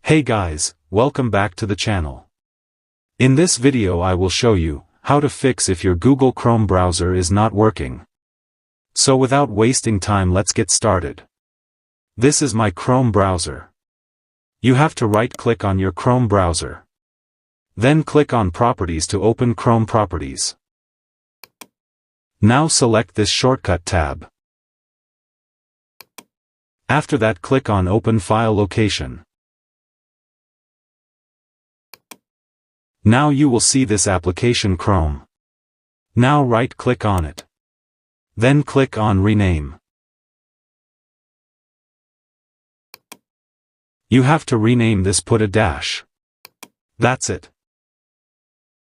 Hey guys, welcome back to the channel. In this video I will show you how to fix if your Google Chrome browser is not working. So without wasting time, let's get started. This is my Chrome browser. You have to right-click on your Chrome browser. Then click on Properties to open Chrome Properties. Now select this shortcut tab. After that, click on Open File Location. Now you will see this application Chrome. Now right-click on it. Then click on Rename. You have to rename this, put a dash. That's it.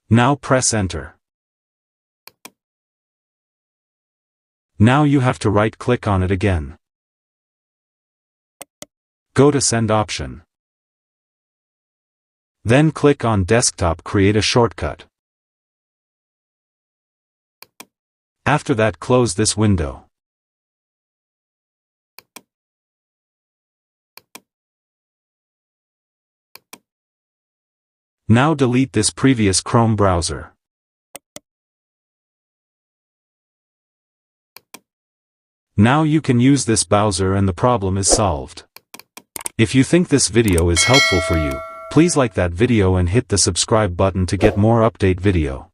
Now press Enter. Now you have to right-click on it again. Go to Send option. Then click on Desktop, create a shortcut. After that, close this window. Now delete this previous Chrome browser. Now you can use this browser and the problem is solved. If you think this video is helpful for you, please like that video and hit the subscribe button to get more update video.